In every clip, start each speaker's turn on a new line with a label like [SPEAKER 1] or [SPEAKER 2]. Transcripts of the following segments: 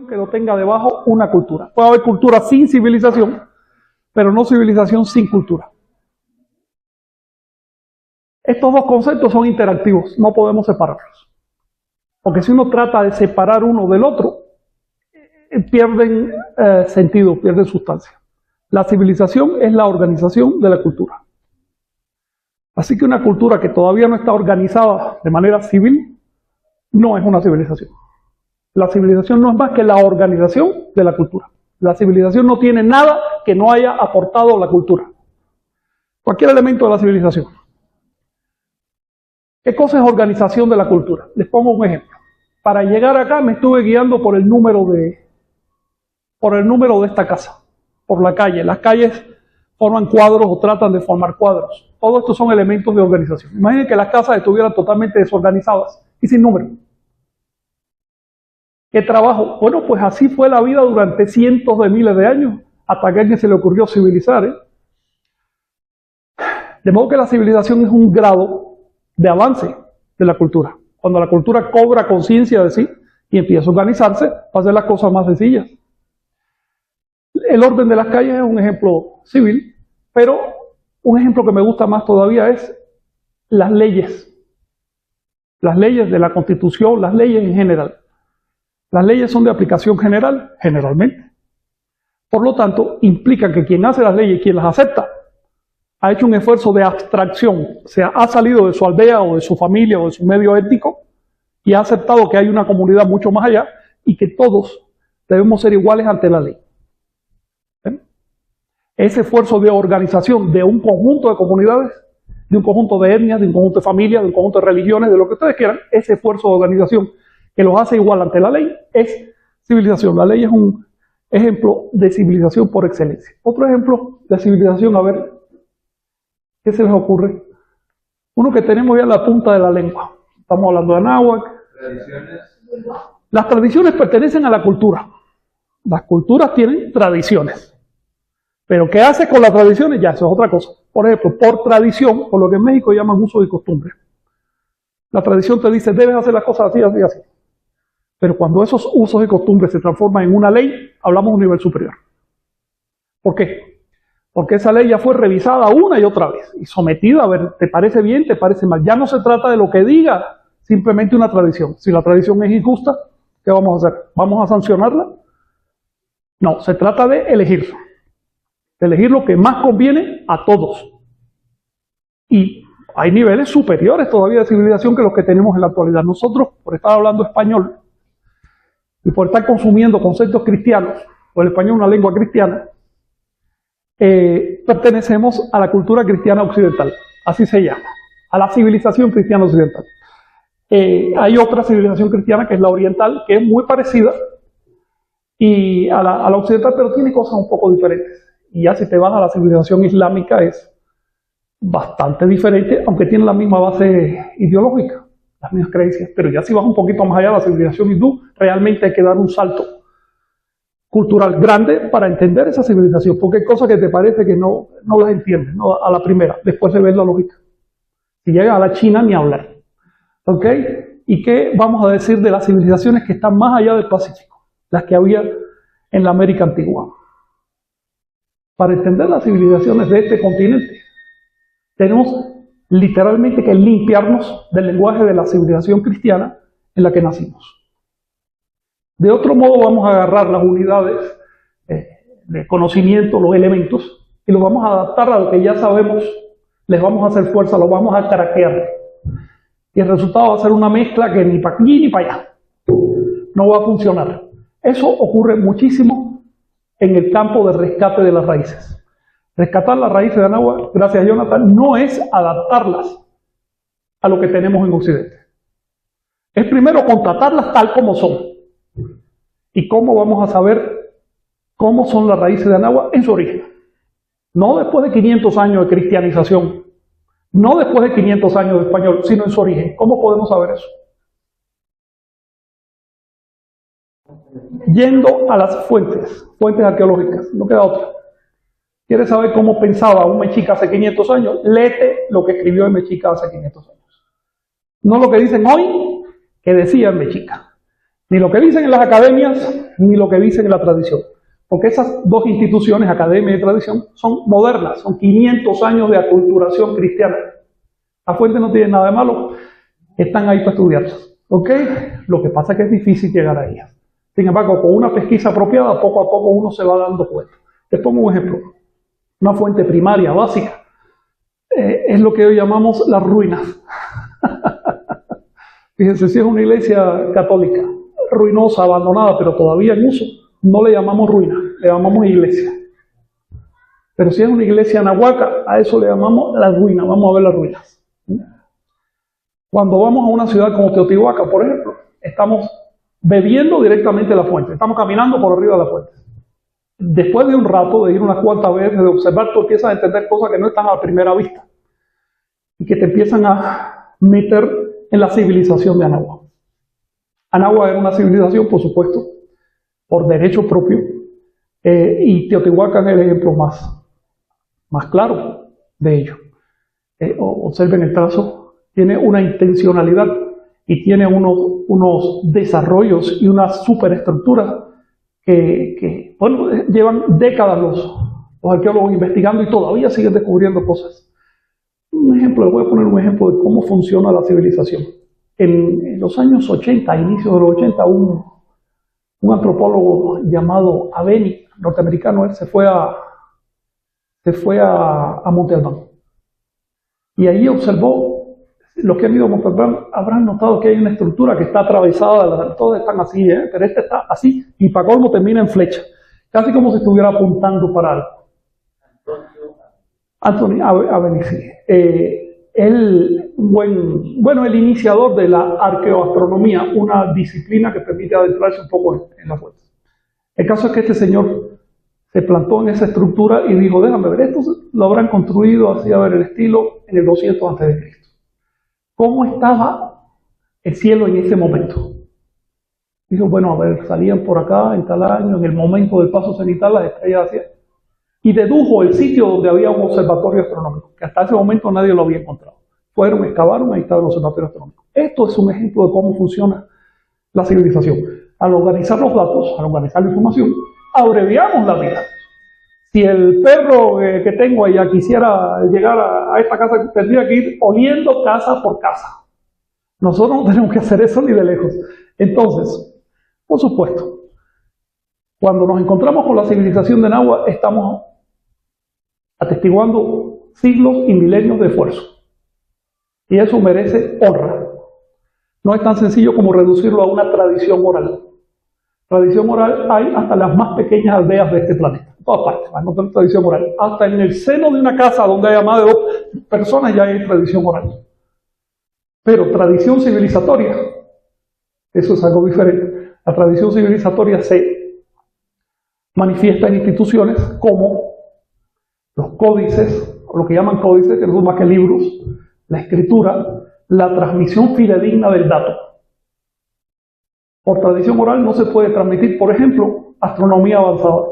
[SPEAKER 1] que no tenga debajo una cultura. Puede haber cultura sin civilización, pero no civilización sin cultura. Estos dos conceptos son interactivos, no podemos separarlos. Porque si uno trata de separar uno del otro, pierden sentido, pierden sustancia. La civilización es la organización de la cultura. Así que una cultura que todavía no está organizada de manera civil, no es una civilización. La civilización no es más que la organización de la cultura. La civilización no tiene nada que no haya aportado la cultura. Cualquier elemento de la civilización. ¿Qué cosa es organización de la cultura? Les pongo un ejemplo. Para llegar acá me estuve guiando por el número de esta casa, por la calle. Las calles forman cuadros o tratan de formar cuadros. Todo esto son elementos de organización. Imaginen que las casas estuvieran totalmente desorganizadas y sin número. ¿Qué trabajo? Bueno, pues así fue la vida durante cientos de miles de años, hasta que a alguien se le ocurrió civilizar. De modo que la civilización es un grado de avance de la cultura. Cuando la cultura cobra conciencia de sí y empieza a organizarse, va a hacer las cosas más sencillas. El orden de las calles es un ejemplo civil, pero un ejemplo que me gusta más todavía es las leyes. Las leyes de la Constitución, las leyes en general. Las leyes son de aplicación general, generalmente. Por lo tanto, implica que quien hace las leyes y quien las acepta, ha hecho un esfuerzo de abstracción, o sea, ha salido de su aldea o de su familia o de su medio étnico y ha aceptado que hay una comunidad mucho más allá y que todos debemos ser iguales ante la ley. ¿Ven? Ese esfuerzo de organización de un conjunto de comunidades, de un conjunto de etnias, de un conjunto de familias, de un conjunto de religiones, de lo que ustedes quieran, ese esfuerzo de organización que los hace igual ante la ley es civilización. La ley es un ejemplo de civilización por excelencia. Otro ejemplo de civilización, a ver, ¿qué se les ocurre? Uno que tenemos ya en la punta de la lengua. Estamos hablando de náhuatl.
[SPEAKER 2] Tradiciones.
[SPEAKER 1] Las tradiciones pertenecen a la cultura. Las culturas tienen tradiciones. Pero ¿qué hace con las tradiciones? Ya, eso es otra cosa. Por ejemplo, por tradición, por lo que en México llaman uso y costumbre. La tradición te dice, debes hacer las cosas así, así, así. Pero cuando esos usos y costumbres se transforman en una ley, hablamos de un nivel superior. ¿Por qué? Porque esa ley ya fue revisada una y otra vez y sometida a ver, ¿te parece bien? ¿Te parece mal? Ya no se trata de lo que diga simplemente una tradición. Si la tradición es injusta, ¿qué vamos a hacer? ¿Vamos a sancionarla? No, se trata de elegir. De elegir lo que más conviene a todos. Y hay niveles superiores todavía de civilización que los que tenemos en la actualidad. Nosotros, por estar hablando español y por estar consumiendo conceptos cristianos, o el español es una lengua cristiana, pertenecemos a la cultura cristiana occidental, así se llama, a la civilización cristiana occidental. Hay otra civilización cristiana que es la oriental, que es muy parecida y a la occidental, pero tiene cosas un poco diferentes. Y ya si te vas a la civilización islámica es bastante diferente, aunque tiene la misma base ideológica, las mismas creencias. Pero ya si vas un poquito más allá de la civilización hindú, realmente hay que dar un salto cultural grande para entender esa civilización, porque hay cosas que te parece que no las entiendes, ¿no? A la primera, después de ver la lógica. Si llegas a la China, ni hablar. ¿Ok? ¿Y qué vamos a decir de las civilizaciones que están más allá del Pacífico? Las que había en la América antigua. Para entender las civilizaciones de este continente, tenemos literalmente que limpiarnos del lenguaje de la civilización cristiana en la que nacimos. De otro modo vamos a agarrar las unidades de conocimiento, los elementos, y los vamos a adaptar a lo que ya sabemos, les vamos a hacer fuerza, los vamos a craquear. Y el resultado va a ser una mezcla que ni para aquí ni para allá. No va a funcionar. Eso ocurre muchísimo en el campo de rescate de las raíces. Rescatar las raíces de Anáhuac, gracias a Jonathan, no es adaptarlas a lo que tenemos en Occidente. Es primero contratarlas tal como son. ¿Y cómo vamos a saber cómo son las raíces de Anáhuac en su origen? No después de 500 años de cristianización, no después de 500 años de español, sino en su origen. ¿Cómo podemos saber eso? Yendo a las fuentes arqueológicas, no queda otra. ¿Quieres saber cómo pensaba un mexica hace 500 años? Léete lo que escribió el mexica hace 500 años. No lo que dicen hoy, que decía el mexica. Ni lo que dicen en las academias, ni lo que dicen en la tradición. Porque esas dos instituciones, academia y tradición, son modernas, son 500 años de aculturación cristiana. Las fuentes no tienen nada de malo, están ahí para estudiarlas. ¿Ok? Lo que pasa es que es difícil llegar a ellas. Sin embargo, con una pesquisa apropiada, poco a poco uno se va dando cuenta. Les pongo un ejemplo. Una fuente primaria, básica, es lo que hoy llamamos las ruinas. Fíjense, si es una iglesia católica, ruinosa, abandonada, pero todavía en uso, no le llamamos ruina, le llamamos iglesia. Pero si es una iglesia nahuaca, a eso le llamamos la ruina, vamos a ver las ruinas. Cuando vamos a una ciudad como Teotihuacán, por ejemplo, estamos bebiendo directamente la fuente, estamos caminando por arriba de la fuente. Después de un rato, de ir unas cuantas veces, de observar, tú empiezas a entender cosas que no están a primera vista y que te empiezan a meter en la civilización de Anáhuac. Anáhuac era una civilización, por supuesto, por derecho propio, y Teotihuacán es el ejemplo más claro de ello. Observen el trazo, tiene una intencionalidad y tiene unos desarrollos y unas superestructuras que bueno, llevan décadas los arqueólogos investigando y todavía siguen descubriendo cosas. Un ejemplo, les voy a poner un ejemplo de cómo funciona la civilización. En los años 80, inicios de los 80, un antropólogo llamado Aveni, norteamericano, él se fue a Monte Albán. Y allí observó, los que han ido a Monte Albán habrán notado que hay una estructura que está atravesada, todas están así, pero esta está así, y para colmo termina en flecha, casi como si estuviera apuntando para algo. Anthony Aveni, sí. El iniciador de la arqueoastronomía, una disciplina que permite adentrarse un poco en la fuente. El caso es que este señor se plantó en esa estructura y dijo, déjame ver, esto lo habrán construido así, a ver el estilo, en el 200 a.C. ¿Cómo estaba el cielo en ese momento? Dijo, bueno, a ver, salían por acá en tal año, en el momento del paso cenital, las estrellas hacían. Y dedujo el sitio donde había un observatorio astronómico, que hasta ese momento nadie lo había encontrado. Fueron, excavaron, ahí estaba el observatorio astronómico. Esto es un ejemplo de cómo funciona la civilización. Al organizar los datos, al organizar la información, abreviamos la vida. Si el perro que tengo allá quisiera llegar a esta casa, tendría que ir oliendo casa por casa. Nosotros no tenemos que hacer eso ni de lejos. Entonces, por supuesto, cuando nos encontramos con la civilización de Anáhuac, estamos atestiguando siglos y milenios de esfuerzo. Y eso merece honra. No es tan sencillo como reducirlo a una tradición oral. Tradición oral hay hasta las más pequeñas aldeas de este planeta. En todas partes, hay otra tradición oral. Hasta en el seno de una casa donde haya más de 2 personas ya hay tradición oral. Pero tradición civilizatoria, eso es algo diferente. La tradición civilizatoria se manifiesta en instituciones como los códices, o lo que llaman códices, que no son más que libros, la escritura, la transmisión fidedigna del dato. Por tradición oral no se puede transmitir, por ejemplo, astronomía avanzada.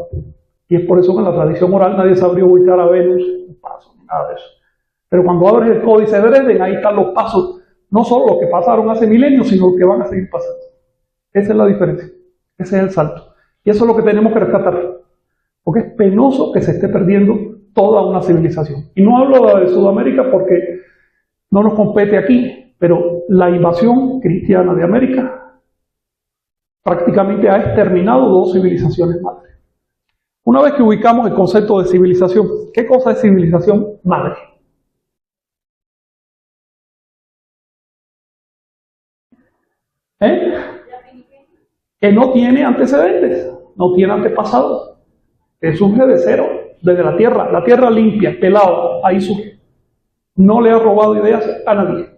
[SPEAKER 1] Y es por eso que en la tradición oral nadie sabría ubicar a Venus, un paso, nada de eso. Pero cuando abres el códice de Dreden, ahí están los pasos, no solo los que pasaron hace milenios, sino los que van a seguir pasando. Esa es la diferencia, ese es el salto. Y eso es lo que tenemos que rescatar, porque es penoso que se esté perdiendo toda una civilización. Y no hablo de Sudamérica porque no nos compete aquí, pero la invasión cristiana de América prácticamente ha exterminado 2 civilizaciones madres. Una vez que ubicamos el concepto de civilización, ¿qué cosa es civilización madre? Que no tiene antecedentes, no tiene antepasados, que surge de cero, desde la tierra limpia, pelado, ahí surge. No le ha robado ideas a nadie.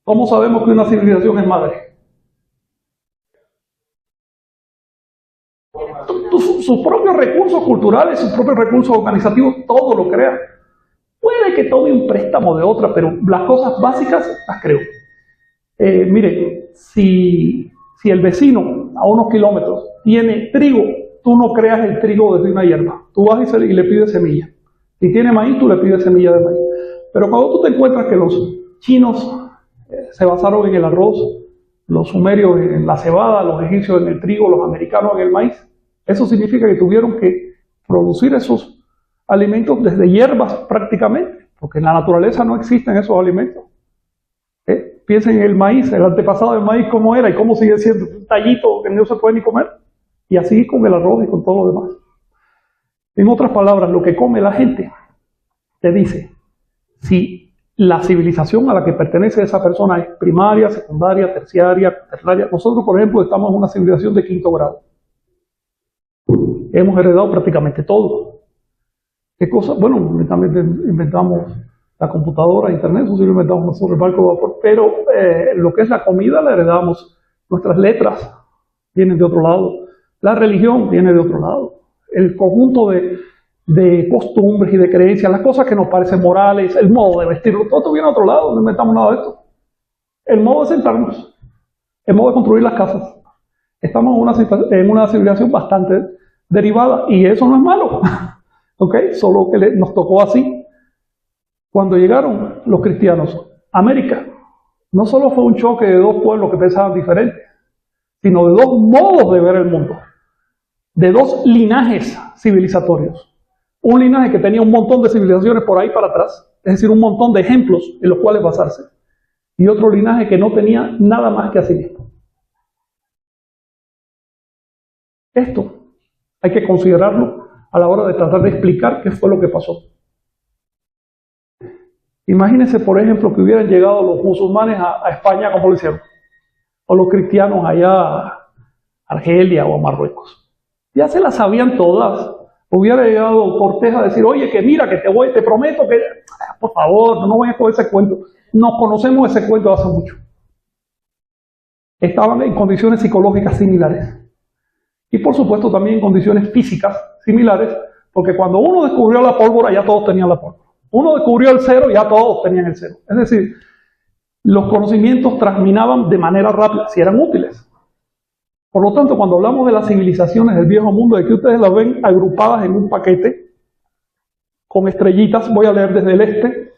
[SPEAKER 1] ¿Cómo sabemos que una civilización es madre? Sus propios recursos culturales, sus propios recursos organizativos, todo lo crea. Puede que tome un préstamo de otra, pero las cosas básicas las creo. Mire, si el vecino a unos kilómetros tiene trigo, tú no creas el trigo desde una hierba. Tú vas y le pides semilla. Si tiene maíz, tú le pides semilla de maíz. Pero cuando tú te encuentras que los chinos se basaron en el arroz, los sumerios en la cebada, los egipcios en el trigo, los americanos en el maíz. Eso significa que tuvieron que producir esos alimentos desde hierbas prácticamente, porque en la naturaleza no existen esos alimentos. Piensen en el maíz, el antepasado del maíz, cómo era y cómo sigue siendo, un tallito que no se puede ni comer, y así con el arroz y con todo lo demás. En otras palabras, lo que come la gente te dice si la civilización a la que pertenece esa persona es primaria, secundaria, terciaria, terciaria. Nosotros, por ejemplo, estamos en una civilización de 5º grado. Hemos heredado prácticamente todo. ¿Qué cosa? Bueno, también inventamos la computadora, internet, eso sí lo inventamos nosotros, el barco de vapor, pero lo que es la comida la heredamos. Nuestras letras vienen de otro lado, la religión viene de otro lado, el conjunto de costumbres y de creencias, las cosas que nos parecen morales, el modo de vestirlo, todo esto viene de otro lado, no inventamos nada de esto. El modo de sentarnos, el modo de construir las casas. Estamos en una civilización bastante derivada y eso no es malo, ¿ok? Solo que nos tocó así. Cuando llegaron los cristianos a América, no solo fue un choque de dos pueblos que pensaban diferente, sino de dos modos de ver el mundo, de dos linajes civilizatorios. Un linaje que tenía un montón de civilizaciones por ahí para atrás, es decir, un montón de ejemplos en los cuales basarse, y otro linaje que no tenía nada más que a sí mismo. Esto hay que considerarlo a la hora de tratar de explicar qué fue lo que pasó. Imagínense, por ejemplo, que hubieran llegado los musulmanes a España como lo hicieron, o los cristianos allá a Argelia o a Marruecos. Ya se las sabían todas. Hubiera llegado Cortés a decir, oye, que mira, que te prometo que, por favor, no vayas con ese cuento. Nos conocemos ese cuento hace mucho. Estaban en condiciones psicológicas similares. Y por supuesto también en condiciones físicas similares, porque cuando uno descubrió la pólvora, ya todos tenían la pólvora. Uno descubrió el cero, ya todos tenían el cero. Es decir, los conocimientos transminaban de manera rápida, si eran útiles. Por lo tanto, cuando hablamos de las civilizaciones del viejo mundo, de que ustedes las ven agrupadas en un paquete, con estrellitas, voy a leer desde el este,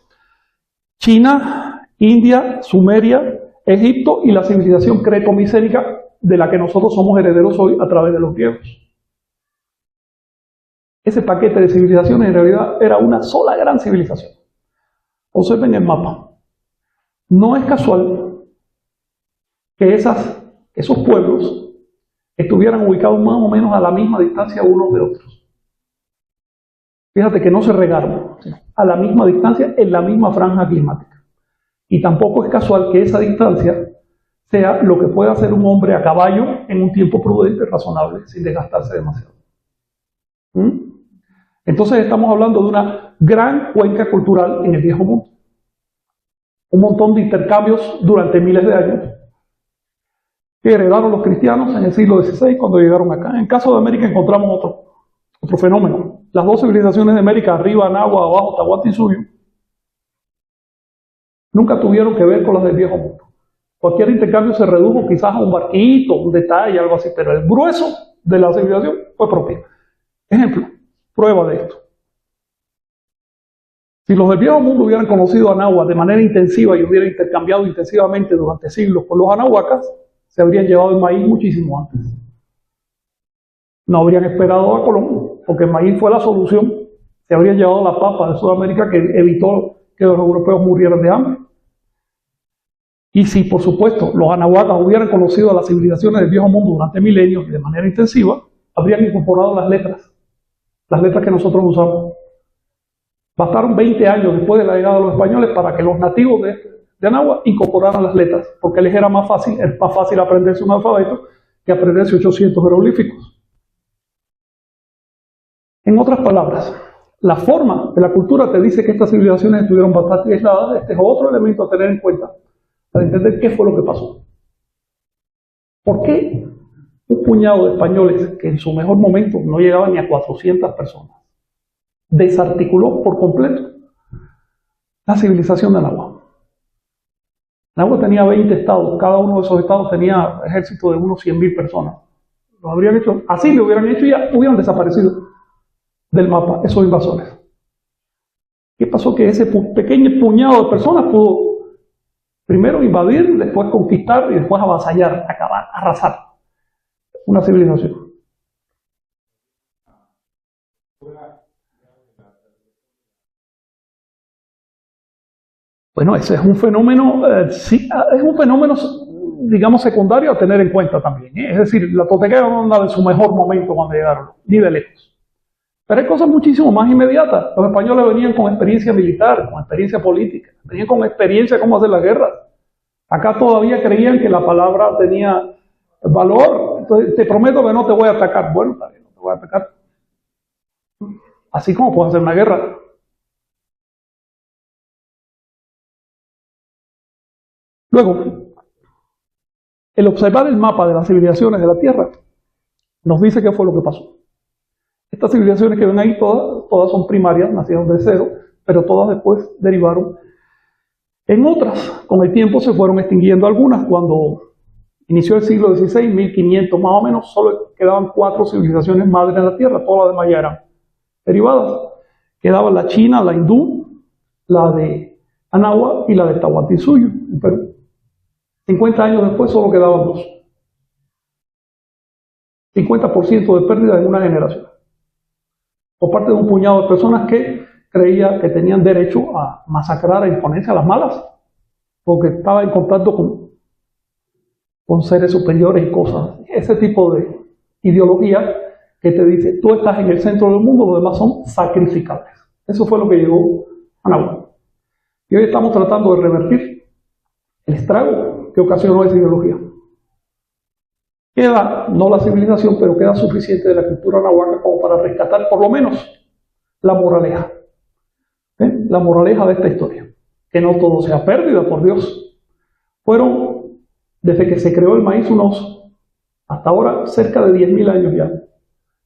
[SPEAKER 1] China, India, Sumeria, Egipto y la civilización creto-micénica de la que nosotros somos herederos hoy a través de los griegos. Ese paquete de civilizaciones en realidad era una sola gran civilización. Observen el mapa. No es casual que esos pueblos estuvieran ubicados más o menos a la misma distancia unos de otros. Fíjate que no se regaron, sino a la misma distancia en la misma franja climática. Y tampoco es casual que esa distancia sea lo que pueda hacer un hombre a caballo en un tiempo prudente y razonable, sin desgastarse demasiado. Entonces estamos hablando de una gran cuenca cultural en el viejo mundo. Un montón de intercambios durante miles de años que heredaron los cristianos en el siglo XVI cuando llegaron acá. En el caso de América encontramos otro fenómeno. Las dos civilizaciones de América, arriba, Nahua, abajo, Tahuantinsuyo, nunca tuvieron que ver con las del viejo mundo. Cualquier intercambio se redujo quizás a un barquito, un detalle, algo así, pero el grueso de la civilización fue propio. Ejemplo, prueba de esto. Si los del viejo mundo hubieran conocido a Nahua de manera intensiva y hubieran intercambiado intensivamente durante siglos con los anahuacas, se habrían llevado el maíz muchísimo antes. No habrían esperado a Colón, porque el maíz fue la solución. Se habrían llevado la papa de Sudamérica que evitó que los europeos murieran de hambre. Y si, por supuesto, los anahuacas hubieran conocido a las civilizaciones del viejo mundo durante milenios y de manera intensiva, habrían incorporado las letras que nosotros usamos. Bastaron 20 años después de la llegada de los españoles para que los nativos de Anáhuac incorporaran las letras, porque les era más fácil aprenderse un alfabeto que aprenderse 800 jeroglíficos. En otras palabras, la forma de la cultura te dice que estas civilizaciones estuvieron bastante aisladas. Este es otro elemento a tener en cuenta para entender qué fue lo que pasó. ¿Por qué un puñado de españoles que en su mejor momento no llegaban ni a 400 personas desarticuló por completo la civilización de Anáhuac? Anáhuac tenía 20 estados, cada uno de esos estados tenía ejército de unos 100.000 personas. Lo habrían hecho, así lo hubieran hecho y ya hubieran desaparecido del mapa esos invasores. ¿Qué pasó? Que ese pequeño puñado de personas pudo Primero invadir, después conquistar y después avasallar, acabar, arrasar una civilización. Bueno, ese es un fenómeno, sí, es un fenómeno, digamos, secundario a tener en cuenta también. Es decir, la Tolteca no andaba en su mejor momento cuando llegaron, ni de lejos. Pero hay cosas muchísimo más inmediatas. Los españoles venían con experiencia militar, con experiencia política, venían con experiencia de cómo hacer la guerra. Acá todavía creían que la palabra tenía valor. Entonces, te prometo que no te voy a atacar. Bueno, está bien, no te voy a atacar. Así como puedo hacer una guerra. Luego, el observar el mapa de las civilizaciones de la Tierra nos dice qué fue lo que pasó. Estas civilizaciones que ven ahí, todas son primarias, nacieron de cero, pero todas después derivaron en otras. Con el tiempo se fueron extinguiendo algunas. Cuando inició el siglo XVI, 1500 más o menos, solo quedaban 4 civilizaciones madres en la Tierra, todas las demás ya eran derivadas. Quedaba la china, la hindú, la de Anáhuac y la de Tahuantinsuyo, en Perú. 50 años después solo quedaban 2. 50% de pérdida en una generación. Por parte de un puñado de personas que creía que tenían derecho a masacrar, a imponerse a las malas, porque estaba en contacto con seres superiores y cosas. Ese tipo de ideología que te dice, tú estás en el centro del mundo, los demás son sacrificables. Eso fue lo que llegó a Nahuatl. Y hoy estamos tratando de revertir el estrago que ocasionó esa ideología. Queda, no la civilización, pero queda suficiente de la cultura nahuatl como para rescatar por lo menos la moraleja. La moraleja de esta historia. Que no todo sea pérdida, por Dios. Fueron, desde que se creó el maíz unos, hasta ahora, cerca de 10.000 años ya,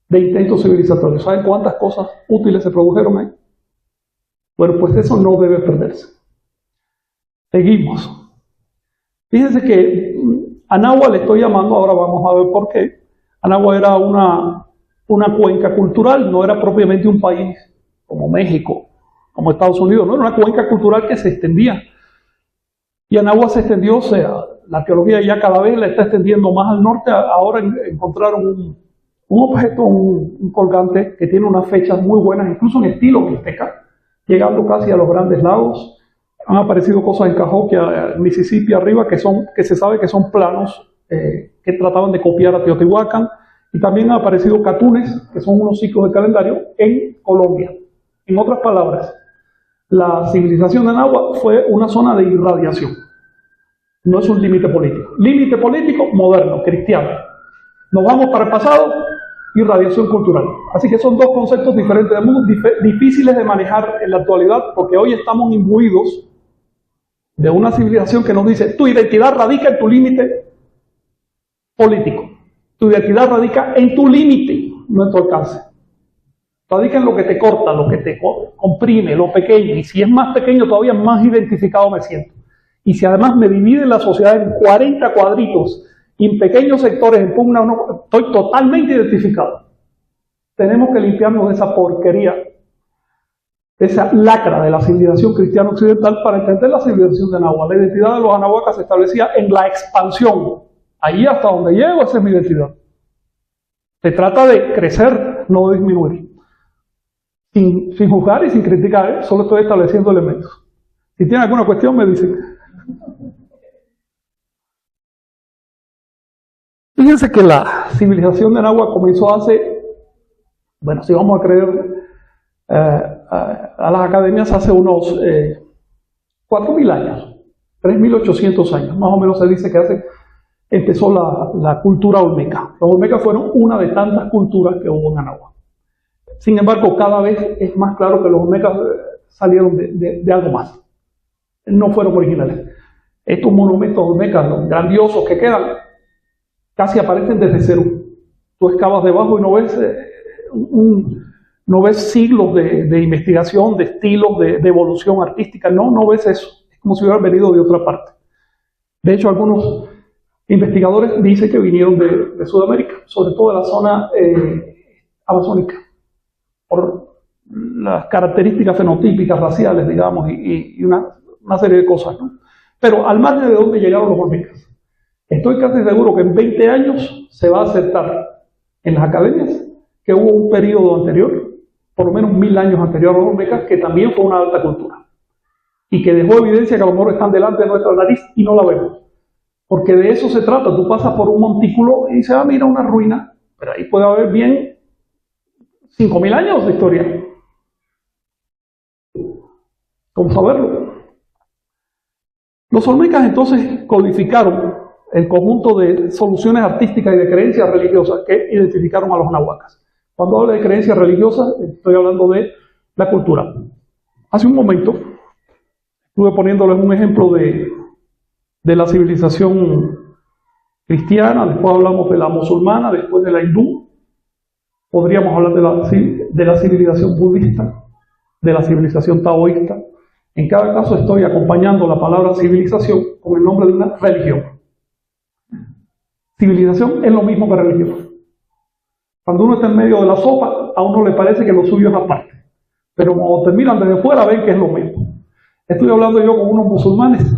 [SPEAKER 1] de intentos civilizatorios. ¿Saben cuántas cosas útiles se produjeron ahí? Bueno, pues eso no debe perderse. Seguimos. Fíjense que Anáhuac le estoy llamando, ahora vamos a ver por qué. Anáhuac era una cuenca cultural, no era propiamente un país como México, como Estados Unidos, no, era una cuenca cultural que se extendía. Y Anáhuac se extendió, o sea, la arqueología ya cada vez la está extendiendo más al norte. Ahora encontraron un objeto, un colgante que tiene unas fechas muy buenas, incluso en estilo mixteca, llegando casi a los grandes lagos. Han aparecido cosas en Cahokia, Mississippi arriba, que se sabe que son planos que trataban de copiar a Teotihuacán. Y también han aparecido catunes, que son unos ciclos de calendario, en Colombia. En otras palabras, la civilización de Anáhuac fue una zona de irradiación. No es un límite político. Límite político moderno, cristiano. Nos vamos para el pasado, irradiación cultural. Así que son dos conceptos diferentes del mundo, difíciles de manejar en la actualidad, porque hoy estamos imbuidos de una civilización que nos dice, tu identidad radica en tu límite político. Tu identidad radica en tu límite, no en tu alcance. Radica en lo que te corta, lo que te comprime, lo pequeño. Y si es más pequeño, todavía más identificado me siento. Y si además me divide la sociedad en 40 cuadritos y en pequeños sectores en pugna, estoy totalmente identificado. Tenemos que limpiarnos de esa porquería, esa lacra de la civilización cristiana occidental para entender la civilización de Anáhuac. La identidad de los anahuacas se establecía en la expansión. Allí hasta donde llego, esa es mi identidad. Se trata de crecer, no de disminuir. Sin juzgar y sin criticar, solo estoy estableciendo elementos. Si tienen alguna cuestión, me dicen. Fíjense que la civilización de Anáhuac comenzó hace, bueno, si vamos a creer a las academias, hace unos 4.000 años, 3.800 años, más o menos se dice que empezó la cultura olmeca. Los olmecas fueron una de tantas culturas que hubo en Anáhuac. Sin embargo, cada vez es más claro que los olmecas salieron de algo más. No fueron originales. Estos monumentos olmecas, los grandiosos que quedan, casi aparecen desde cero. Tú excavas debajo y no ves siglos de investigación, de estilos, de evolución artística. No ves eso. Es como si hubieran venido de otra parte. De hecho, algunos investigadores dicen que vinieron de Sudamérica, sobre todo de la zona amazónica, por las características fenotípicas, raciales, digamos, y una serie de cosas, ¿no? Pero al margen de dónde llegaron los olmecas, estoy casi seguro que en 20 años se va a aceptar en las academias que hubo un periodo anterior, por lo menos 1000 años anterior a los olmecas, que también fue una alta cultura y que dejó evidencia que a lo mejor están delante de nuestra nariz y no la vemos. Porque de eso se trata. Tú pasas por un montículo y dices, mira una ruina, pero ahí puede haber bien 5000 años de historia. ¿Cómo saberlo? Los olmecas entonces codificaron el conjunto de soluciones artísticas y de creencias religiosas que identificaron a los nahuacas. Cuando hablo de creencias religiosas, estoy hablando de la cultura. Hace un momento estuve poniéndoles un ejemplo de la civilización cristiana, después hablamos de la musulmana, después de la hindú. Podríamos hablar de la civilización budista, de la civilización taoísta. En cada caso estoy acompañando la palabra civilización con el nombre de una religión. Civilización es lo mismo que religión. Cuando uno está en medio de la sopa, a uno le parece que lo suyo es aparte. Pero cuando te miran desde fuera, ven que es lo mismo. Estoy hablando yo con unos musulmanes.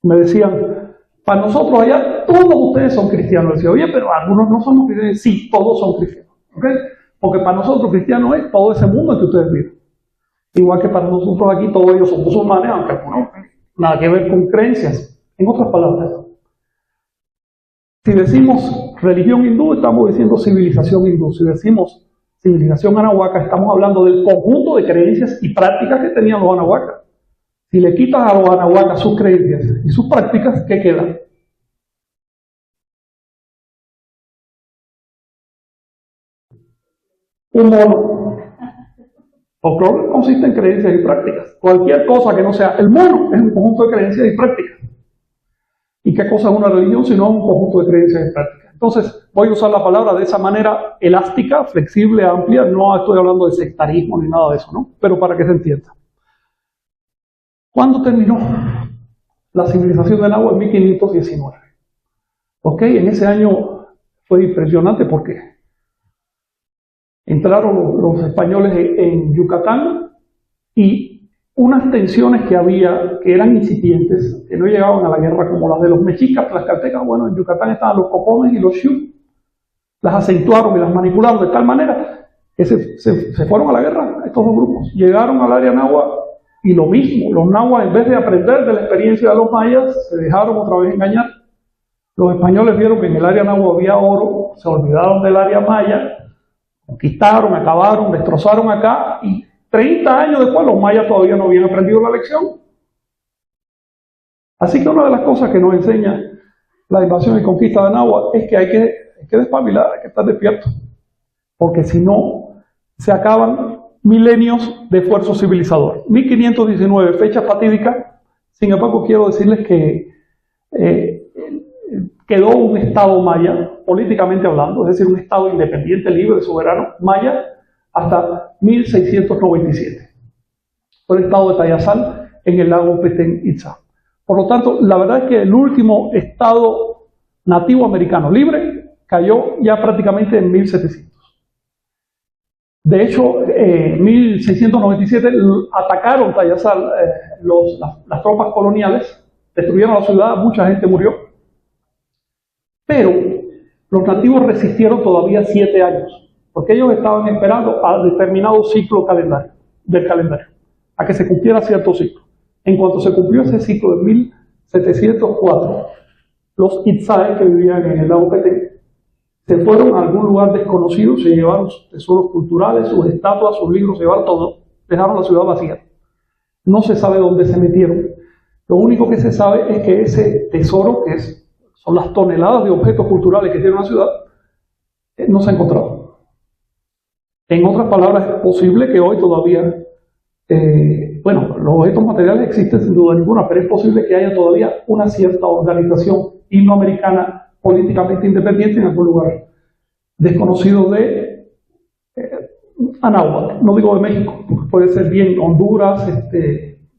[SPEAKER 1] Me decían, para nosotros allá, todos ustedes son cristianos. Decía, oye, pero algunos no somos cristianos. Sí, todos son cristianos. ¿Okay? Porque para nosotros cristianos es todo ese mundo en que ustedes viven. Igual que para nosotros aquí todos ellos son musulmanes, aunque no, nada que ver con creencias. En otras palabras, si decimos religión hindú, estamos diciendo civilización hindú. Si decimos civilización anahuaca, estamos hablando del conjunto de creencias y prácticas que tenían los anahuacas. Si le quitas a los anahuacas sus creencias y sus prácticas, ¿qué queda? Un mono. Folclore consiste en creencias y prácticas. Cualquier cosa que no sea el mono es un conjunto de creencias y prácticas. ¿Y qué cosa es una religión sino un conjunto de creencias y prácticas? Entonces, voy a usar la palabra de esa manera elástica, flexible, amplia. No estoy hablando de sectarismo ni nada de eso, ¿no? Pero para que se entienda. ¿Cuándo terminó la civilización de Nahua? En 1519. ¿Ok? En ese año fue impresionante porque entraron los españoles en Yucatán y unas tensiones que había, que eran incipientes, que no llegaban a la guerra como las de los mexicas, tlaxcaltecas. Bueno, en Yucatán estaban los cocomes y los xiu, las acentuaron y las manipularon de tal manera que se fueron a la guerra estos dos grupos. Llegaron al área náhuatl y lo mismo, los náhuatl en vez de aprender de la experiencia de los mayas, se dejaron otra vez engañar. Los españoles vieron que en el área náhuatl había oro, se olvidaron del área maya, conquistaron, acabaron, destrozaron acá y 30 años después los mayas todavía no habían aprendido la lección. Así que una de las cosas que nos enseña la invasión y conquista de Náhuatl es que hay que despabilar, hay que estar despierto, porque si no se acaban milenios de esfuerzo civilizador. 1519, fecha fatídica. Sin embargo, quiero decirles que quedó un estado maya, políticamente hablando, es decir, un estado independiente, libre, soberano, maya, hasta 1697. Fue el estado de Tayasal en el lago Petén Itzá. Por lo tanto, la verdad es que el último estado nativo americano libre cayó ya prácticamente en 1700. De hecho, en 1697 atacaron Tayasal las tropas coloniales, destruyeron la ciudad, mucha gente murió, pero los nativos resistieron todavía 7 años, porque ellos estaban esperando a determinado ciclo del calendario, a que se cumpliera cierto ciclo. En cuanto se cumplió ese ciclo de 1704, los itzaes que vivían en el lago Petén se fueron a algún lugar desconocido, se llevaron sus tesoros culturales, sus estatuas, sus libros, se llevaron todo, dejaron la ciudad vacía. No se sabe dónde se metieron. Lo único que se sabe es que ese tesoro, que son las toneladas de objetos culturales que tiene la ciudad, no se ha encontrado. En otras palabras, es posible que hoy todavía, los objetos materiales existen sin duda ninguna, pero es posible que haya todavía una cierta organización indoamericana políticamente independiente en algún lugar desconocido de Anáhuac, no digo de México, porque puede ser bien Honduras,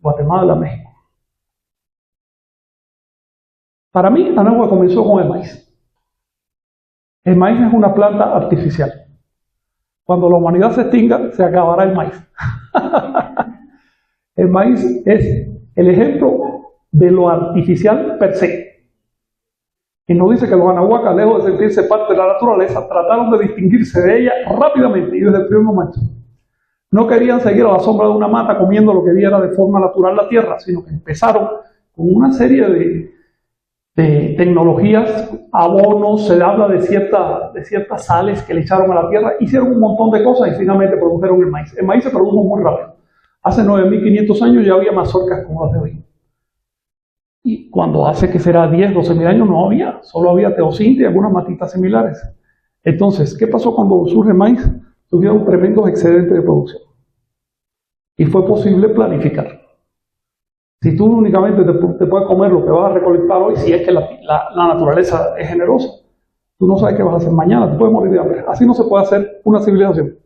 [SPEAKER 1] Guatemala, México. Para mí, Anáhuac comenzó con el maíz. El maíz es una planta artificial. Cuando la humanidad se extinga, se acabará el maíz. El maíz es el ejemplo de lo artificial per se. Y nos dice que los anahuacas, lejos de sentirse parte de la naturaleza, trataron de distinguirse de ella rápidamente y desde el primer momento. No querían seguir a la sombra de una mata comiendo lo que diera de forma natural la tierra, sino que empezaron con una serie de tecnologías, abonos, se habla de ciertas sales que le echaron a la tierra, hicieron un montón de cosas y finalmente produjeron el maíz. El maíz se produjo muy rápido. Hace 9.500 años ya había mazorcas como las de hoy. Y cuando hace que será 10, 12.000 años no había, solo había teosinte y algunas matitas similares. Entonces, ¿qué pasó cuando surge el maíz? Tuvieron tremendos excedentes de producción. Y fue posible planificar. Si tú únicamente te puedes comer lo que vas a recolectar hoy, si es que la naturaleza es generosa, tú no sabes qué vas a hacer mañana, te puedes morir de hambre. Así no se puede hacer una civilización.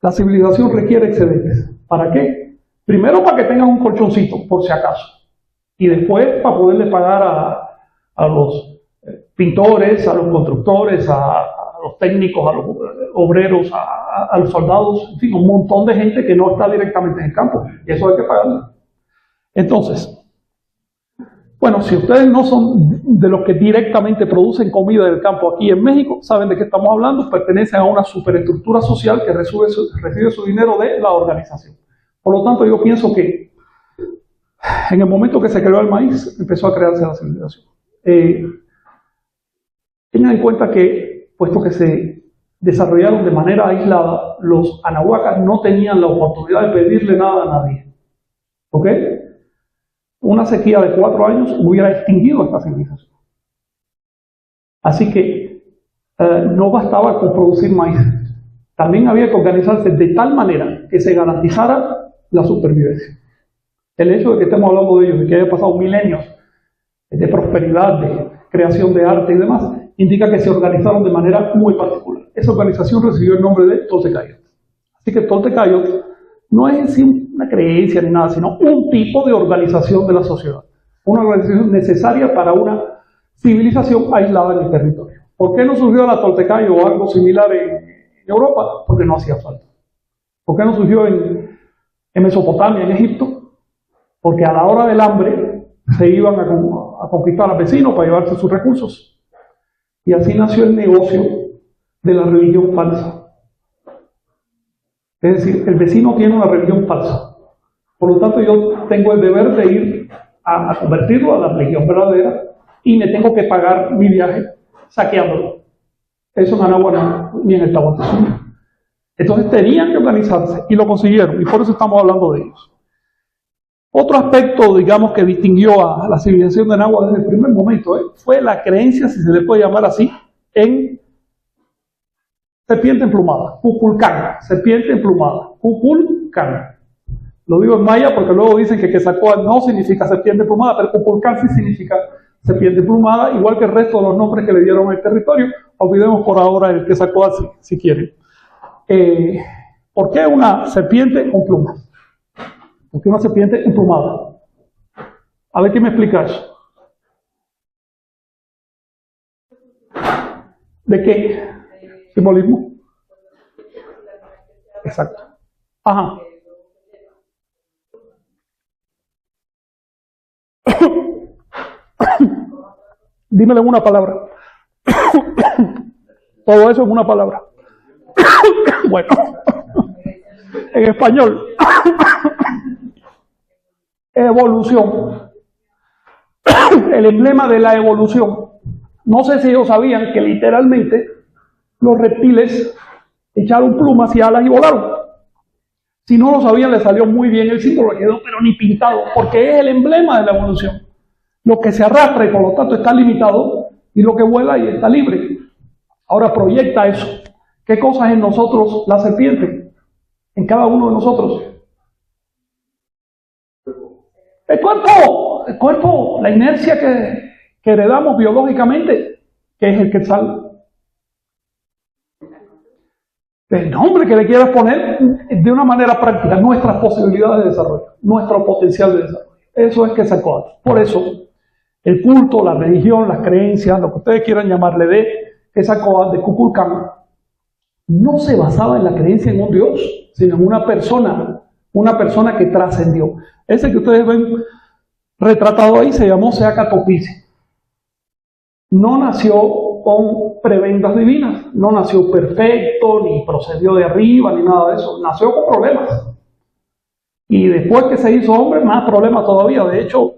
[SPEAKER 1] La civilización requiere excedentes. ¿Para qué? Primero para que tengas un colchoncito, por si acaso. Y después para poderle pagar a los pintores, a los constructores, a los técnicos, a los obreros, a los soldados, en fin, un montón de gente que no está directamente en el campo. Y eso hay que pagarlo. Entonces, bueno, si ustedes no son de los que directamente producen comida del campo aquí en México, saben de qué estamos hablando, pertenecen a una superestructura social que recibe su dinero de la organización. Por lo tanto, yo pienso que en el momento que se creó el maíz, empezó a crearse la civilización. Tengan en cuenta que, puesto que se desarrollaron de manera aislada, los anahuacas no tenían la oportunidad de pedirle nada a nadie. ¿Ok? Una sequía de 4 años hubiera extinguido esta civilización. Así que no bastaba con producir maíz. También había que organizarse de tal manera que se garantizara la supervivencia. El hecho de que estemos hablando de ellos, de que haya pasado milenios de prosperidad, de creación de arte y demás, indica que se organizaron de manera muy particular. Esa organización recibió el nombre de Toltecayot. Así que Toltecayot no es en sí una creencia ni nada, sino un tipo de organización de la sociedad. Una organización necesaria para una civilización aislada en el territorio. ¿Por qué no surgió la Toltecayo o algo similar en Europa? Porque no hacía falta. ¿Por qué no surgió en Mesopotamia, en Egipto? Porque a la hora del hambre se iban a conquistar al vecino para llevarse sus recursos. Y así nació el negocio de la religión falsa. Es decir, el vecino tiene una religión falsa. Por lo tanto, yo tengo el deber de ir a convertirlo a la religión verdadera y me tengo que pagar mi viaje saqueándolo. Eso en Anáhuac ni en el Tahuantinsuyo. Entonces tenían que organizarse y lo consiguieron, y por eso estamos hablando de ellos. Otro aspecto, digamos, que distinguió a la civilización de Anáhuac desde el primer momento fue la creencia, si se le puede llamar así, en serpiente emplumada, Kukulcán, serpiente emplumada, Kukulcán. Lo digo en maya porque luego dicen que Quetzalcóatl no significa serpiente emplumada, pero Kukulcán sí significa serpiente emplumada, igual que el resto de los nombres que le dieron al territorio. Olvidemos por ahora el Quetzalcóatl si quieren. ¿Por qué una serpiente con plumas? ¿Por qué una serpiente emplumada? A ver, ¿quién me explica eso? ¿De qué? ¿Simbolismo? Exacto. Ajá. Dímelo en una palabra. Todo eso en una palabra. Bueno, en español. Evolución. El emblema de la evolución. No sé si ellos sabían que literalmente los reptiles echaron plumas y alas y volaron. Si no lo sabían, les salió muy bien el símbolo, le quedó pero ni pintado, porque es el emblema de la evolución. Lo que se arrastra y por lo tanto está limitado, y lo que vuela y está libre. Ahora proyecta eso. ¿Qué cosas en nosotros la serpiente? En cada uno de nosotros. El cuerpo, la inercia que heredamos biológicamente, que es el quetzal. El nombre que le quieras poner de una manera práctica, nuestras posibilidades de desarrollo, nuestro potencial de desarrollo. Eso es Quetzalcóatl. Por eso, el culto, la religión, las creencias, lo que ustedes quieran llamarle de Quetzalcóatl, de Kukulcán, no se basaba en la creencia en un dios, sino en una persona que trascendió. Ese que ustedes ven retratado ahí se llamó Seaca Topice. No nació con prebendas divinas, no nació perfecto, ni procedió de arriba, ni nada de eso. Nació con problemas. Y después que se hizo hombre, más problemas todavía. De hecho,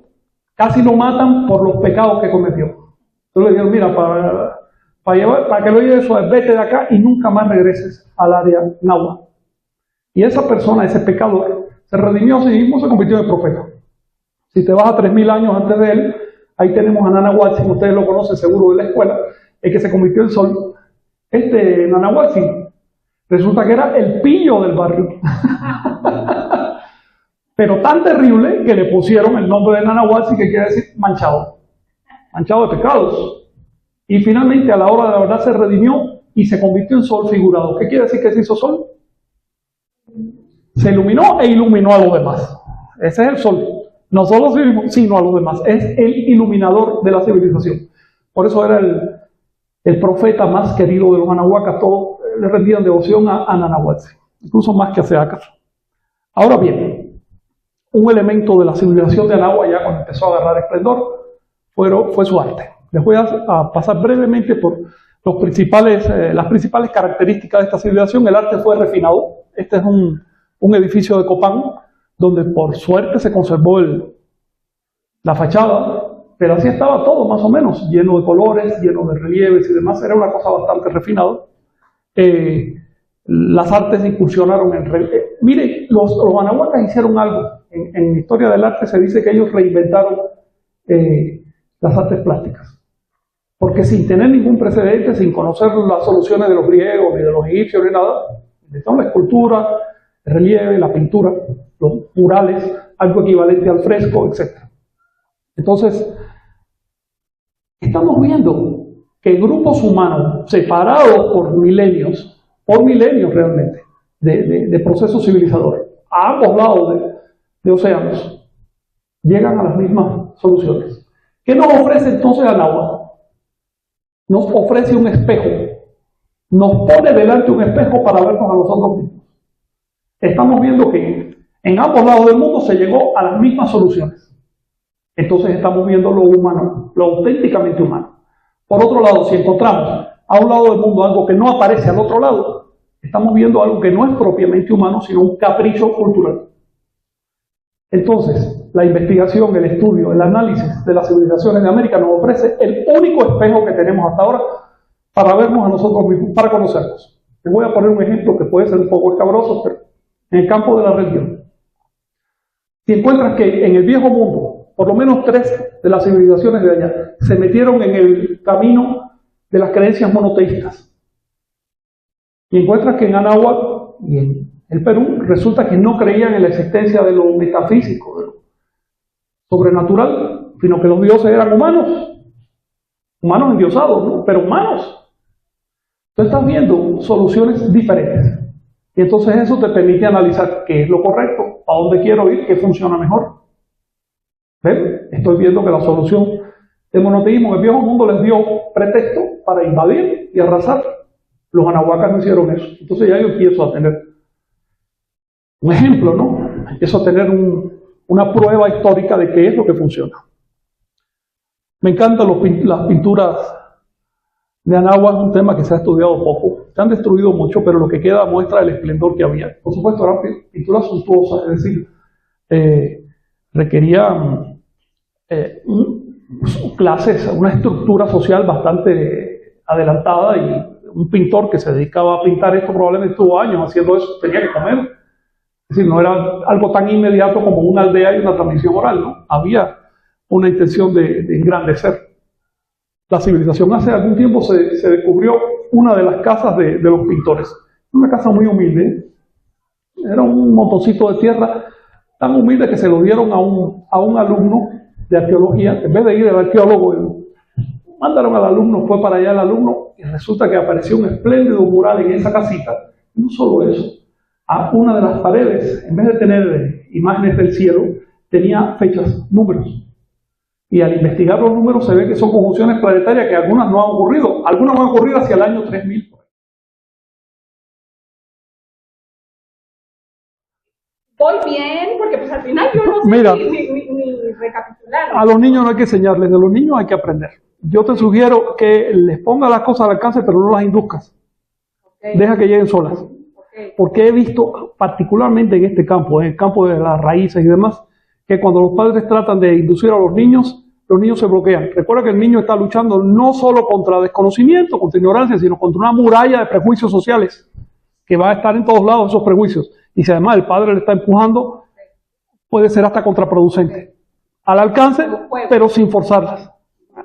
[SPEAKER 1] casi lo matan por los pecados que cometió. Entonces le dijeron, mira, para que lo lleves suave, vete de acá y nunca más regreses al área náhuatl. Y esa persona, ese pecador, se redimió a sí mismo, se convirtió en profeta. Si te vas a 3000 años antes de él, ahí tenemos a Nanahuatzin, ustedes lo conocen seguro de la escuela, el que se convirtió en sol. Nanahuatzin, resulta que era el pillo del barrio. Pero tan terrible que le pusieron el nombre de Nanahuatzin, que quiere decir manchado. Manchado de pecados. Y finalmente a la hora de la verdad se redimió y se convirtió en sol figurado. ¿Qué quiere decir que se hizo sol? Se iluminó e iluminó a los demás. Ese es el sol. No solo sino a los demás. Es el iluminador de la civilización. Por eso era el profeta más querido de los anahuacas. Todos le rendían devoción a Nanahuatzin, incluso más que a Seaca. Ahora bien, un elemento de la civilización de Anáhuac, ya cuando empezó a agarrar esplendor, fue su arte. Les voy a pasar brevemente por las principales características de esta civilización. El arte fue refinado. Este es un edificio de Copán, donde por suerte se conservó la fachada, pero así estaba todo más o menos, lleno de colores, lleno de relieves y demás. Era una cosa bastante refinada. Las artes incursionaron en mire, los anahuacas hicieron algo. En la historia del arte se dice que ellos reinventaron las artes plásticas. Porque sin tener ningún precedente, sin conocer las soluciones de los griegos, ni de los egipcios, ni nada, inventaron la escultura, el relieve, la pintura, los murales, algo equivalente al fresco, etc. Entonces, estamos viendo que grupos humanos separados por milenios realmente, de procesos civilizadores, a ambos lados de océanos, llegan a las mismas soluciones. ¿Qué nos ofrece entonces Anáhuac? Nos ofrece un espejo, nos pone delante un espejo para vernos a nosotros mismos. Estamos viendo que en ambos lados del mundo se llegó a las mismas soluciones. Entonces estamos viendo lo humano, lo auténticamente humano. Por otro lado, si encontramos a un lado del mundo algo que no aparece al otro lado, estamos viendo algo que no es propiamente humano, sino un capricho cultural. Entonces, la investigación, el estudio, el análisis de las civilizaciones de América nos ofrece el único espejo que tenemos hasta ahora para vernos a nosotros mismos, para conocernos. Les voy a poner un ejemplo que puede ser un poco escabroso, pero en el campo de la religión. Si encuentras que en el viejo mundo, por lo menos 3 de las civilizaciones de allá se metieron en el camino de las creencias monoteístas, y encuentras que en Anáhuac y en el Perú resulta que no creían en la existencia de lo metafísico, de lo sobrenatural, sino que los dioses eran humanos endiosados, ¿no? Pero humanos. Tú estás viendo soluciones diferentes. Y entonces eso te permite analizar qué es lo correcto, a dónde quiero ir, qué funciona mejor. ¿Ven? Estoy viendo que la solución del monoteísmo en el viejo mundo les dio pretexto para invadir y arrasar. Los anahuacas no hicieron eso. Entonces ya yo empiezo a tener un ejemplo, ¿no? Empiezo a tener una prueba histórica de qué es lo que funciona. Me encantan las pinturas de Anáhuac, es un tema que se ha estudiado poco. Se han destruido mucho, pero lo que queda muestra el esplendor que había. Por supuesto, eran pinturas suntuosas, es decir, requerían clases, una estructura social bastante adelantada, y un pintor que se dedicaba a pintar esto probablemente estuvo años haciendo eso, tenía que comer. Es decir, no era algo tan inmediato como una aldea y una transmisión oral, ¿no? Había una intención de engrandecer la civilización. Hace algún tiempo se descubrió una de las casas de los pintores. Una casa muy humilde. Era un montocito de tierra tan humilde que se lo dieron a un alumno de arqueología. En vez de ir el arqueólogo, mandaron al alumno, fue para allá el alumno, y resulta que apareció un espléndido mural en esa casita. Y no solo eso, a una de las paredes, en vez de tener imágenes del cielo, tenía fechas, números. Y al investigar los números se ve que son conjunciones planetarias que algunas no han ocurrido. Algunas no han ocurrido hacia el año 3000.
[SPEAKER 2] voy bien, porque pues al final yo no sé
[SPEAKER 1] Mira,
[SPEAKER 2] ni recapitular.
[SPEAKER 1] a los niños no hay que enseñarles, de los niños hay que aprender. Yo te sugiero que les pongas las cosas al alcance, pero no las induzcas.
[SPEAKER 2] Okay.
[SPEAKER 1] Deja que lleguen solas.
[SPEAKER 2] Okay.
[SPEAKER 1] Porque he visto, particularmente en este campo, en el campo de las raíces y demás, que cuando los padres tratan de inducir a los niños se bloquean. Recuerda que el niño está luchando no solo contra desconocimiento, contra ignorancia, sino contra una muralla de prejuicios sociales, que va a estar en todos lados esos prejuicios. Y si además el padre le está empujando, puede ser hasta contraproducente. Al alcance, pero sin forzarlas.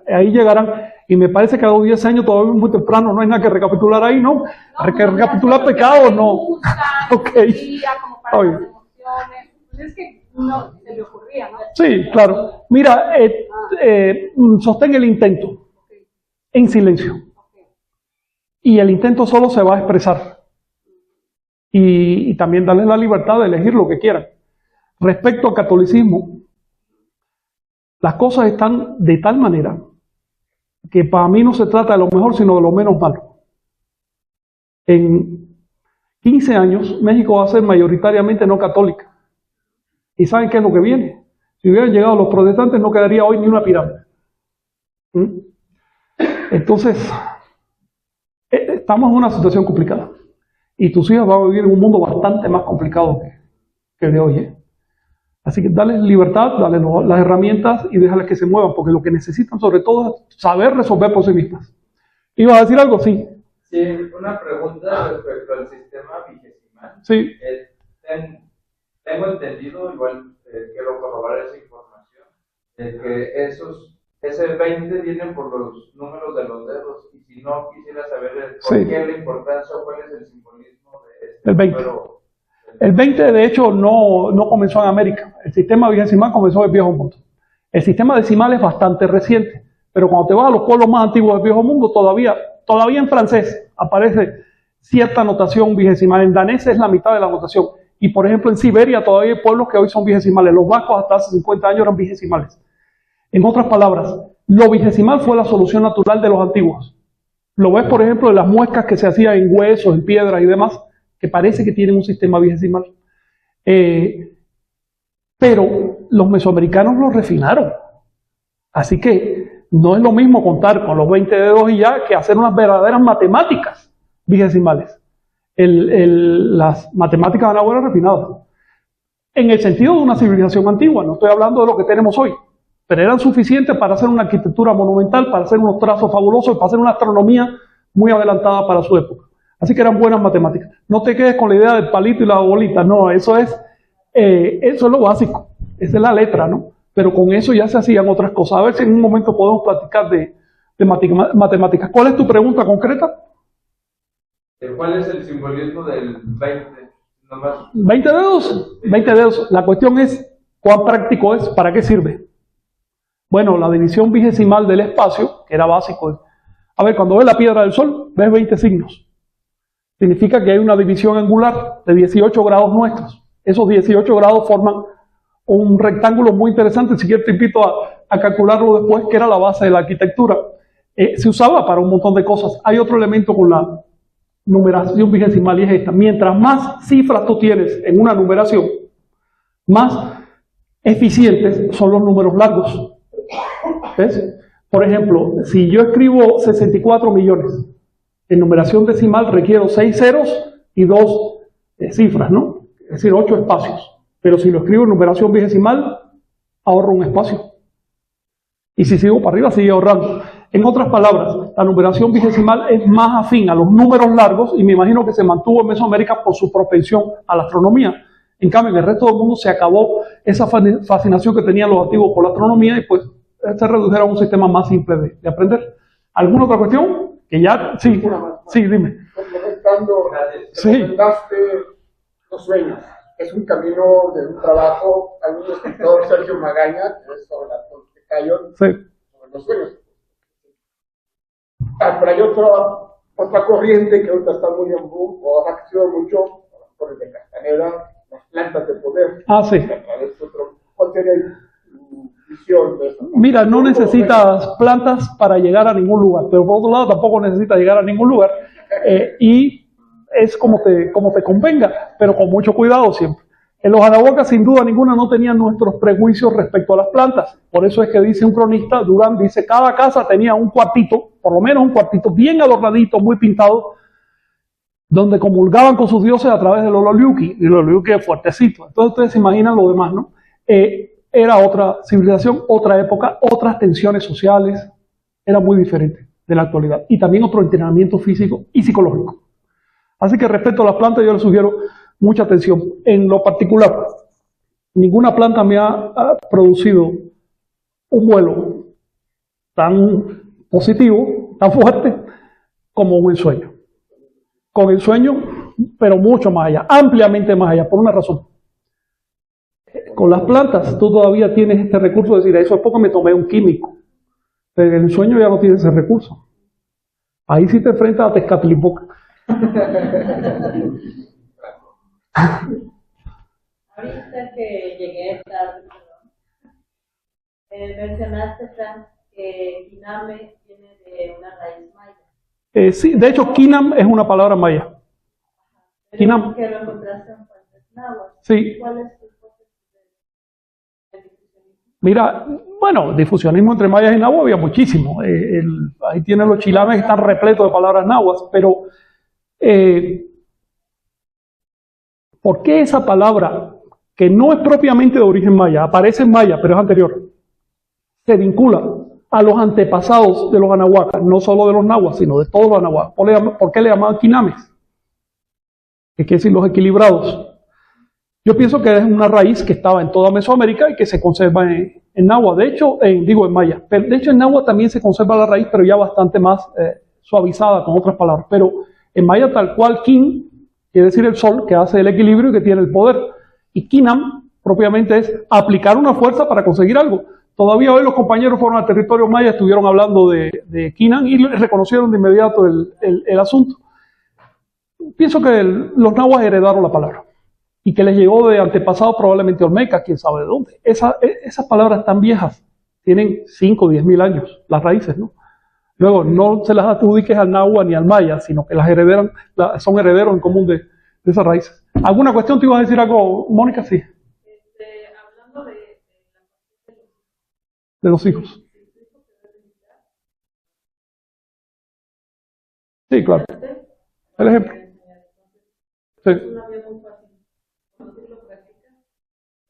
[SPEAKER 1] Ahí llegarán. Y me parece que a los 10 años todavía es muy temprano, no hay nada que recapitular ahí, ¿no? Hay que recapitular pecados, no. Ok.
[SPEAKER 2] Como para las emociones. Pues es que no se le ocurría, ¿no?
[SPEAKER 1] Sí, claro. Mira, sostén el intento en silencio. Y el intento solo se va a expresar. Y también darles la libertad de elegir lo que quieran. Respecto al catolicismo, las cosas están de tal manera que para mí no se trata de lo mejor, sino de lo menos malo. En 15 años, México va a ser mayoritariamente no católica. ¿Y saben qué es lo que viene? Si hubieran llegado los protestantes, no quedaría hoy ni una pirámide. Entonces, estamos en una situación complicada. Y tus hijas van a vivir en un mundo bastante más complicado que el de hoy. Así que dale libertad, dale las herramientas y déjales que se muevan, porque lo que necesitan sobre todo es saber resolver por sí mismas. ¿Ibas a decir algo? Sí.
[SPEAKER 3] Sí, una pregunta respecto al sistema vigesimal.
[SPEAKER 1] Sí.
[SPEAKER 3] Tengo entendido, igual quiero corroborar esa información, de que ese 20 viene por los números de los dedos, y si no, quisiera saber por qué la importancia o cuál es el simbolismo de este
[SPEAKER 1] el 20.
[SPEAKER 3] número.
[SPEAKER 1] El 20 de hecho no comenzó en América, el sistema vigesimal comenzó en el Viejo Mundo. El sistema decimal es bastante reciente, pero cuando te vas a los pueblos más antiguos del Viejo Mundo, todavía en francés aparece cierta notación vigesimal, en danés es la mitad de la notación, y por ejemplo en Siberia todavía hay pueblos que hoy son vigesimales, los vascos hasta hace 50 años eran vigesimales. En otras palabras, lo vigesimal fue la solución natural de los antiguos. Lo ves por ejemplo en las muescas que se hacían en huesos, en piedras y demás, que parece que tienen un sistema vigesimal. Pero los mesoamericanos lo refinaron. Así que no es lo mismo contar con los 20 dedos y ya que hacer unas verdaderas matemáticas vigesimales. Las matemáticas van a ser refinadas. En el sentido de una civilización antigua, no estoy hablando de lo que tenemos hoy, pero eran suficientes para hacer una arquitectura monumental, para hacer unos trazos fabulosos, para hacer una astronomía muy adelantada para su época. Así que eran buenas matemáticas. No te quedes con la idea del palito y la bolita, no, eso es lo básico, esa es la letra, ¿no? Pero con eso ya se hacían otras cosas. A ver si en un momento podemos platicar de matemáticas. ¿Cuál es tu pregunta concreta?
[SPEAKER 3] ¿Cuál es el simbolismo del 20? Nomás.
[SPEAKER 1] 20 dedos, 20 dedos. La cuestión es cuán práctico es, para qué sirve. Bueno, la división vigesimal del espacio, que era básico. A ver, cuando ves la piedra del Sol, ves 20 signos. Significa que hay una división angular de 18 grados nuestros. Esos 18 grados forman un rectángulo muy interesante, si quieres te invito a calcularlo después, que era la base de la arquitectura. Se usaba para un montón de cosas. Hay otro elemento con la numeración vigesimal y es esta. Mientras más cifras tú tienes en una numeración, más eficientes son los números largos. ¿Ves? Por ejemplo, si yo escribo 64 millones, en numeración decimal requiero 6 ceros y 2 cifras, ¿no? Es decir, 8 espacios. Pero si lo escribo en numeración vigesimal, ahorro un espacio. Y si sigo para arriba, sigue ahorrando. En otras palabras, la numeración vigesimal es más afín a los números largos y me imagino que se mantuvo en Mesoamérica por su propensión a la astronomía. En cambio, en el resto del mundo se acabó esa fascinación que tenían los antiguos por la astronomía y pues se redujeron a un sistema más simple de aprender. ¿Alguna otra cuestión? Que ya, sí, dime.
[SPEAKER 4] Recomendaste Los Sueños. Es un camino de un trabajo, algún escritor, Sergio Magaña, que es sobre la Toltecayo, sobre los sueños. Pero hay otra corriente que ahorita está muy en boom, o ha crecido mucho, por el de Castaneda, las plantas de poder.
[SPEAKER 1] Ah, sí.
[SPEAKER 4] ¿Cuál sería tu visión de eso?
[SPEAKER 1] Mira, no necesitas plantas para llegar a ningún lugar, pero por otro lado tampoco necesitas llegar a ningún lugar. Y es como te convenga, pero con mucho cuidado siempre. Los anahuacas sin duda ninguna no tenían nuestros prejuicios respecto a las plantas. Por eso es que dice un cronista, Durán dice, cada casa tenía un cuartito, por lo menos un cuartito bien adornadito, muy pintado, donde comulgaban con sus dioses a través del ololiuqui, y el ololiuqui es fuertecito. Entonces ustedes se imaginan lo demás, ¿no? Era otra civilización, otra época, otras tensiones sociales, era muy diferente de la actualidad. Y también otro entrenamiento físico y psicológico. Así que respecto a las plantas yo les sugiero mucha atención. En lo particular, ninguna planta me ha producido un vuelo tan positivo, tan fuerte, como un ensueño. Con ensueño, pero mucho más allá, ampliamente más allá, por una razón. Con las plantas tú todavía tienes este recurso de decir, eso es porque me tomé un químico. Pero en el sueño ya no tienes ese recurso. Ahí sí te enfrentas a Tezcatlipoca.
[SPEAKER 5] Ahorita que llegué tarde, mencionaste, Fran, que Quiname viene de una raíz maya.
[SPEAKER 1] Sí, de hecho, Quinam es una palabra maya. Quinam.
[SPEAKER 5] Que lo encontraste en fuentes náhuatl.
[SPEAKER 1] Sí.
[SPEAKER 5] ¿Cuál es tu hipótesis de difusionismo?
[SPEAKER 1] Mira, bueno, difusionismo entre mayas y náhuatl había muchísimo. Ahí tienen los chilames que están repletos de palabras náhuatl, pero ¿por qué esa palabra, que no es propiamente de origen maya, aparece en maya, pero es anterior, se vincula a los antepasados de los anahuacas, no solo de los nahuas, sino de todos los anahuacas? ¿Por qué le llamaban quinames? Que quiere decir los equilibrados. Yo pienso que es una raíz que estaba en toda Mesoamérica y que se conserva en náhuatl. De hecho, digo en maya, pero de hecho en náhuatl también se conserva la raíz, pero ya bastante más suavizada, con otras palabras. Pero en maya tal cual, kin quiere decir el sol, que hace el equilibrio y que tiene el poder. Y quinam propiamente es aplicar una fuerza para conseguir algo. Todavía hoy los compañeros fueron al territorio maya, estuvieron hablando de quinam y reconocieron de inmediato el asunto. Pienso que los nahuas heredaron la palabra y que les llegó de antepasados probablemente olmecas, quién sabe de dónde. Esas palabras tan viejas tienen 5 o 10 mil años, las raíces, ¿no? Luego, no se las adjudiques al náhuatl ni al maya, sino que son herederos en común de esas raíces. ¿Alguna cuestión? ¿Te ibas a decir algo, Mónica? Sí.
[SPEAKER 5] Hablando
[SPEAKER 1] de los hijos. Sí, claro. El ejemplo. Sí.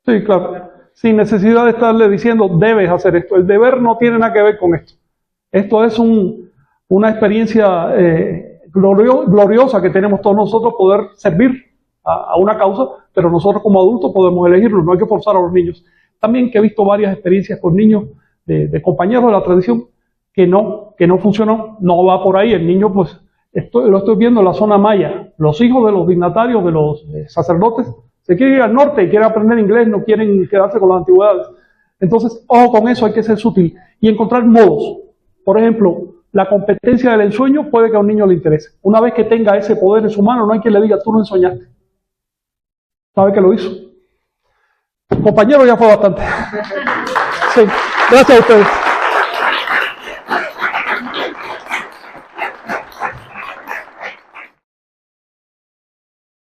[SPEAKER 1] Sí, claro. Sin necesidad de estarle diciendo, debes hacer esto. El deber no tiene nada que ver con esto. Esto es una experiencia gloriosa que tenemos todos nosotros, poder servir a una causa, pero nosotros como adultos podemos elegirlo, no hay que forzar a los niños. También que he visto varias experiencias con niños de compañeros de la tradición que no funcionó, no va por ahí. El niño, pues, lo estoy viendo en la zona maya. Los hijos de los dignatarios, de los sacerdotes, se quieren ir al norte y quieren aprender inglés, no quieren quedarse con las antigüedades. Entonces, ojo con eso, hay que ser sutil y encontrar modos. Por ejemplo, la competencia del ensueño puede que a un niño le interese. Una vez que tenga ese poder en su mano, no hay quien le diga, tú no ensoñaste. ¿Sabe que lo hizo? Compañero, ya fue bastante. Sí, gracias a ustedes.